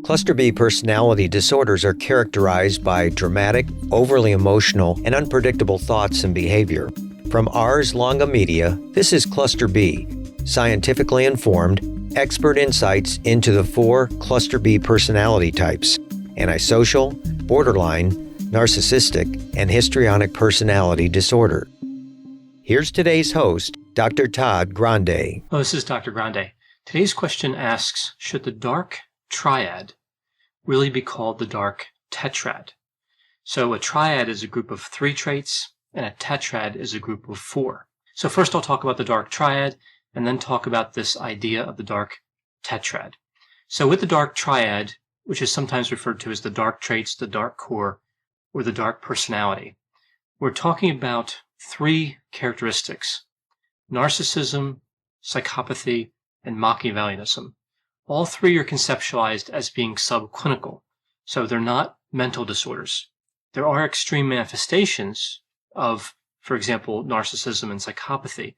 Cluster B personality disorders are characterized by dramatic, overly emotional, and unpredictable thoughts and behavior. From Ars Longa Media, this is Cluster B, scientifically informed, expert insights into the 4 Cluster B personality types: antisocial, borderline, narcissistic, and histrionic personality disorder. Here's today's host, Dr. Todd Grande. Hello, this is Dr. Grande. Today's question asks, should the dark triad really be called the dark tetrad? So a triad is a group of 3 traits, and a tetrad is a group of 4. So first I'll talk about the dark triad, and then talk about this idea of the dark tetrad. So with the dark triad, which is sometimes referred to as the dark traits, the dark core, or the dark personality, we're talking about 3 characteristics: narcissism, psychopathy, and Machiavellianism. All 3 are conceptualized as being subclinical, so they're not mental disorders. There are extreme manifestations of, for example, narcissism and psychopathy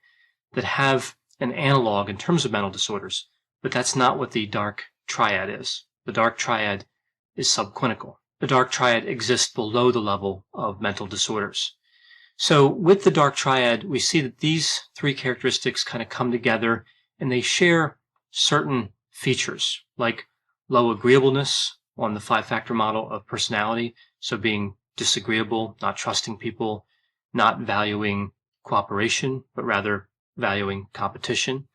that have an analog in terms of mental disorders, but that's not what the dark triad is. The dark triad is subclinical. The dark triad exists below the level of mental disorders. So with the dark triad, we see that these 3 characteristics kind of come together, and they share certain features like low agreeableness on the 5-factor model of personality, so being disagreeable, not trusting people, not valuing cooperation, but rather valuing competition.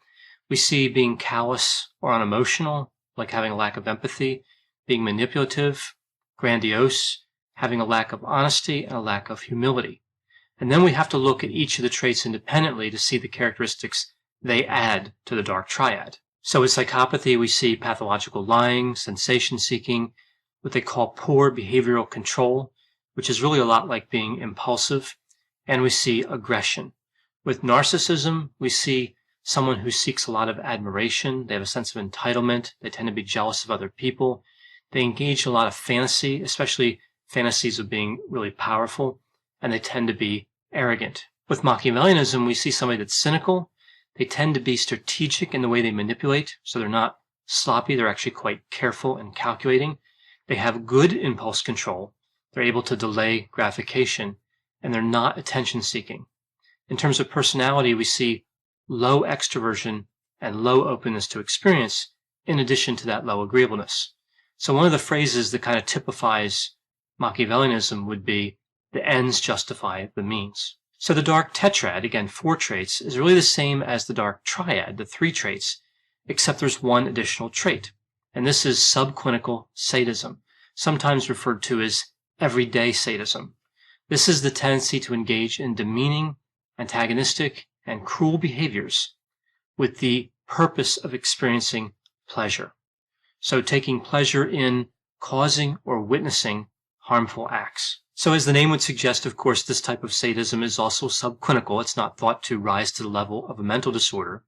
We see being callous or unemotional, like having a lack of empathy, being manipulative, grandiose, having a lack of honesty, and a lack of humility. And then we have to look at each of the traits independently to see the characteristics they add to the dark triad. So with psychopathy, we see pathological lying, sensation-seeking, what they call poor behavioral control, which is really a lot like being impulsive, and we see aggression. With narcissism, we see someone who seeks a lot of admiration. They have a sense of entitlement. They tend to be jealous of other people. They engage in a lot of fantasy, especially fantasies of being really powerful, and they tend to be arrogant. With Machiavellianism, we see somebody that's cynical. They tend to be strategic in the way they manipulate, so they're not sloppy. They're actually quite careful and calculating. They have good impulse control. They're able to delay gratification, and they're not attention-seeking. In terms of personality, we see low extroversion and low openness to experience, in addition to that low agreeableness. So one of the phrases that kind of typifies Machiavellianism would be, the ends justify the means. So the dark tetrad, again 4 traits, is really the same as the dark triad, the 3 traits, except there's one additional trait, and this is subclinical sadism, sometimes referred to as everyday sadism. This is the tendency to engage in demeaning, antagonistic, and cruel behaviors with the purpose of experiencing pleasure. So taking pleasure in causing or witnessing harmful acts. So as the name would suggest, of course, this type of sadism is also subclinical. It's not thought to rise to the level of a mental disorder.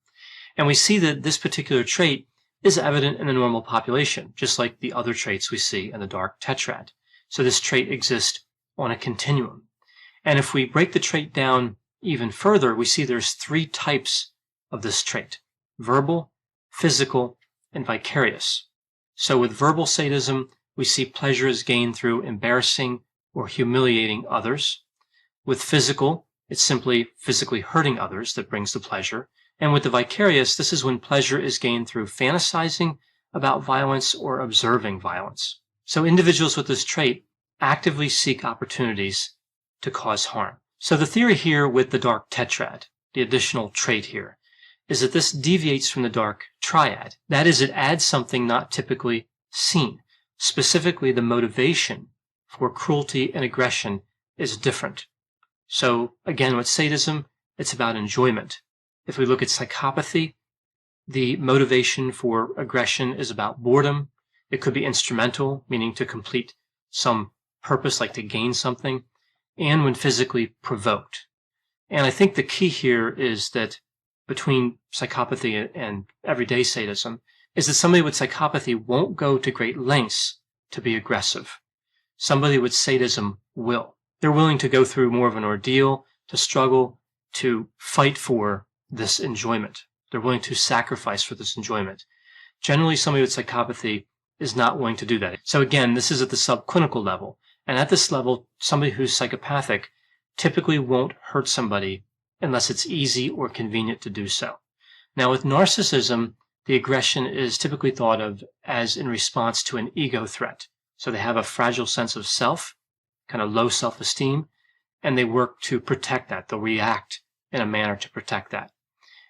And we see that this particular trait is evident in the normal population, just like the other traits we see in the dark tetrad. So this trait exists on a continuum. And if we break the trait down even further, we see there's 3 types of this trait: verbal, physical, and vicarious. So with verbal sadism, we see pleasure is gained through embarrassing or humiliating others. With physical, it's simply physically hurting others that brings the pleasure. And with the vicarious, this is when pleasure is gained through fantasizing about violence or observing violence. So individuals with this trait actively seek opportunities to cause harm. So the theory here with the dark tetrad, the additional trait here, is that this deviates from the dark triad. That is, it adds something not typically seen. Specifically, the motivation for cruelty and aggression is different. So again, with sadism, it's about enjoyment. If we look at psychopathy, the motivation for aggression is about boredom. It could be instrumental, meaning to complete some purpose, like to gain something, and when physically provoked. And I think the key here is that between psychopathy and everyday sadism is that somebody with psychopathy won't go to great lengths to be aggressive. Somebody with sadism will. They're willing to go through more of an ordeal, to struggle, to fight for this enjoyment. They're willing to sacrifice for this enjoyment. Generally, somebody with psychopathy is not willing to do that. So again, this is at the subclinical level. And at this level, somebody who's psychopathic typically won't hurt somebody unless it's easy or convenient to do so. Now with narcissism, the aggression is typically thought of as in response to an ego threat. So they have a fragile sense of self, kind of low self-esteem, and they work to protect that. They'll react in a manner to protect that.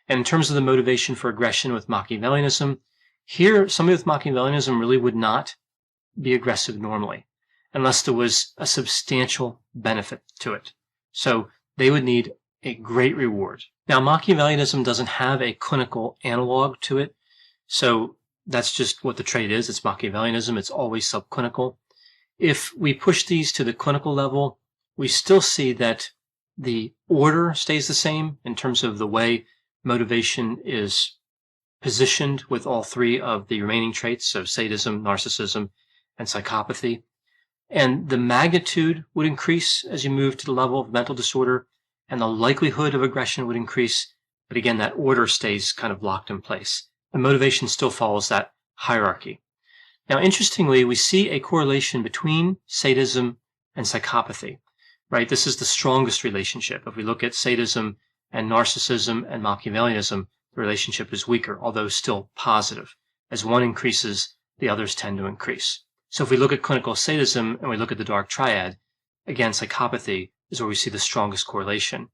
And in terms of the motivation for aggression with Machiavellianism, here somebody with Machiavellianism really would not be aggressive normally, unless there was a substantial benefit to it. So they would need a great reward. Now, Machiavellianism doesn't have a clinical analog to it, so that's just what the trait is. It's Machiavellianism. It's always subclinical. If we push these to the clinical level, we still see that the order stays the same in terms of the way motivation is positioned with all three of the remaining traits, so sadism, narcissism, and psychopathy. And the magnitude would increase as you move to the level of mental disorder, and the likelihood of aggression would increase. But again, that order stays kind of locked in place. The motivation still follows that hierarchy. Now, interestingly, we see a correlation between sadism and psychopathy, right? This is the strongest relationship. If we look at sadism and narcissism and Machiavellianism, the relationship is weaker, although still positive. As one increases, the others tend to increase. So if we look at clinical sadism and we look at the dark triad, again, psychopathy is where we see the strongest correlation.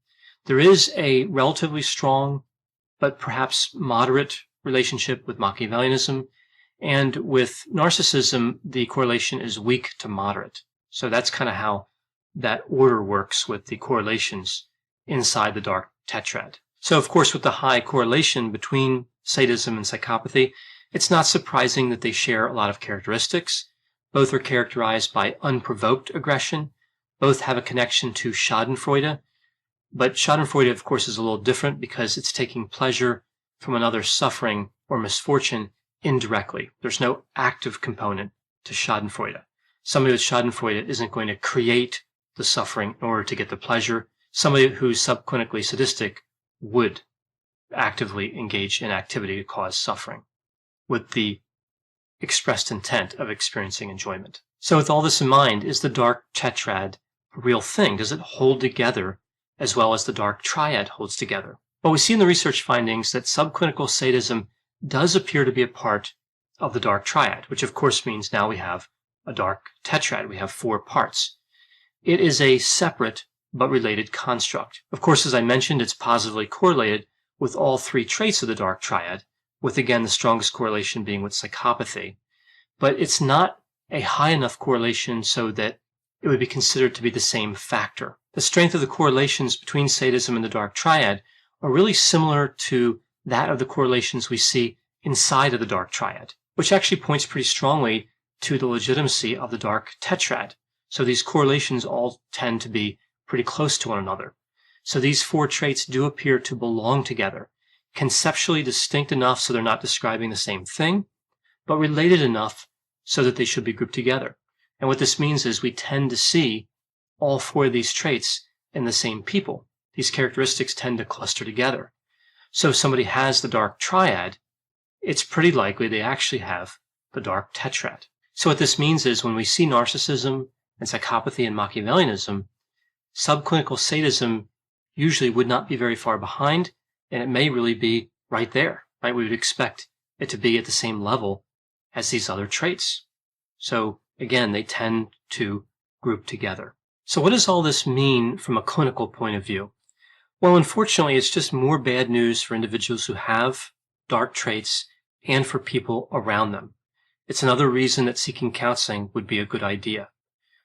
There is a relatively strong, but perhaps moderate relationship with Machiavellianism, and with narcissism, the correlation is weak to moderate. So that's kind of how that order works with the correlations inside the dark tetrad. So of course, with the high correlation between sadism and psychopathy, it's not surprising that they share a lot of characteristics. Both are characterized by unprovoked aggression. Both have a connection to schadenfreude. But schadenfreude, of course, is a little different because it's taking pleasure from another's suffering or misfortune indirectly. There's no active component to schadenfreude. Somebody with schadenfreude isn't going to create the suffering in order to get the pleasure. Somebody who's subclinically sadistic would actively engage in activity to cause suffering with the expressed intent of experiencing enjoyment. So with all this in mind, is the dark tetrad a real thing? Does it hold together as well as the dark triad holds together? Well, we see in the research findings that subclinical sadism does appear to be a part of the dark triad, which of course means now we have a dark tetrad. We have 4 parts. It is a separate but related construct. Of course, as I mentioned, it's positively correlated with all 3 traits of the dark triad, with again the strongest correlation being with psychopathy. But it's not a high enough correlation so that it would be considered to be the same factor. The strength of the correlations between sadism and the dark triad are really similar to that of the correlations we see inside of the dark triad, which actually points pretty strongly to the legitimacy of the dark tetrad. So these correlations all tend to be pretty close to one another. So these 4 traits do appear to belong together, conceptually distinct enough so they're not describing the same thing, but related enough so that they should be grouped together. And what this means is we tend to see all 4 of these traits in the same people. These characteristics tend to cluster together. So if somebody has the dark triad, it's pretty likely they actually have the dark tetrad. So what this means is when we see narcissism and psychopathy and Machiavellianism, subclinical sadism usually would not be very far behind, and it may really be right there, right? We would expect it to be at the same level as these other traits. So again, they tend to group together. So what does all this mean from a clinical point of view? Well, unfortunately, it's just more bad news for individuals who have dark traits and for people around them. It's another reason that seeking counseling would be a good idea.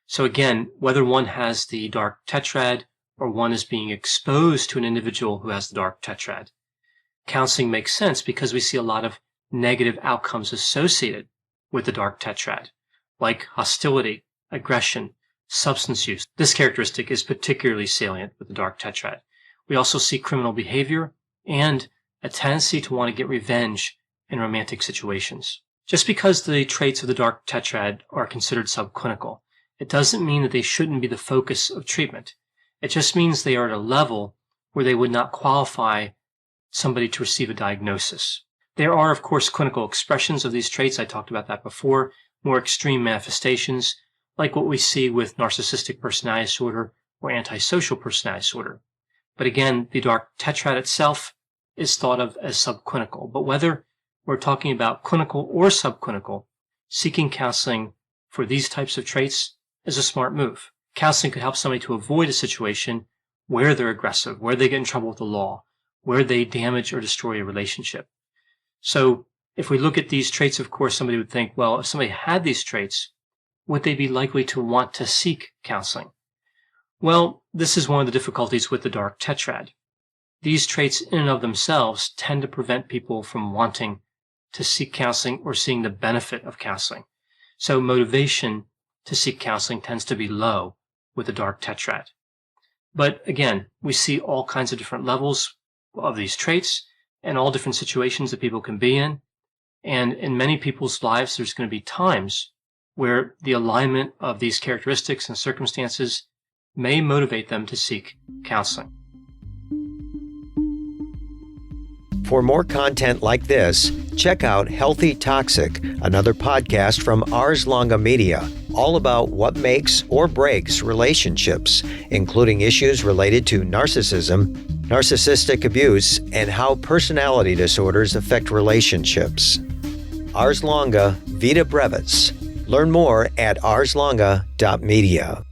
So again, whether one has the dark tetrad or one is being exposed to an individual who has the dark tetrad, counseling makes sense because we see a lot of negative outcomes associated with the dark tetrad, like hostility, aggression, substance use. This characteristic is particularly salient with the dark tetrad. We also see criminal behavior and a tendency to want to get revenge in romantic situations. Just because the traits of the dark tetrad are considered subclinical, it doesn't mean that they shouldn't be the focus of treatment. It just means they are at a level where they would not qualify somebody to receive a diagnosis. There are, of course, clinical expressions of these traits. I talked about that before, more extreme manifestations, like what we see with narcissistic personality disorder or antisocial personality disorder. But again, the dark tetrad itself is thought of as subclinical. But whether we're talking about clinical or subclinical, seeking counseling for these types of traits is a smart move. Counseling could help somebody to avoid a situation where they're aggressive, where they get in trouble with the law, where they damage or destroy a relationship. So if we look at these traits, of course, somebody would think, well, if somebody had these traits, would they be likely to want to seek counseling? Well, this is one of the difficulties with the dark tetrad. These traits in and of themselves tend to prevent people from wanting to seek counseling or seeing the benefit of counseling. So motivation to seek counseling tends to be low with the dark tetrad. But again, we see all kinds of different levels of these traits and all different situations that people can be in. And in many people's lives, there's going to be times where the alignment of these characteristics and circumstances may motivate them to seek counseling. For more content like this, check out Healthy Toxic, another podcast from Ars Longa Media, all about what makes or breaks relationships, including issues related to narcissism, narcissistic abuse, and how personality disorders affect relationships. Ars Longa Vita Brevis. Learn more at arslonga.media.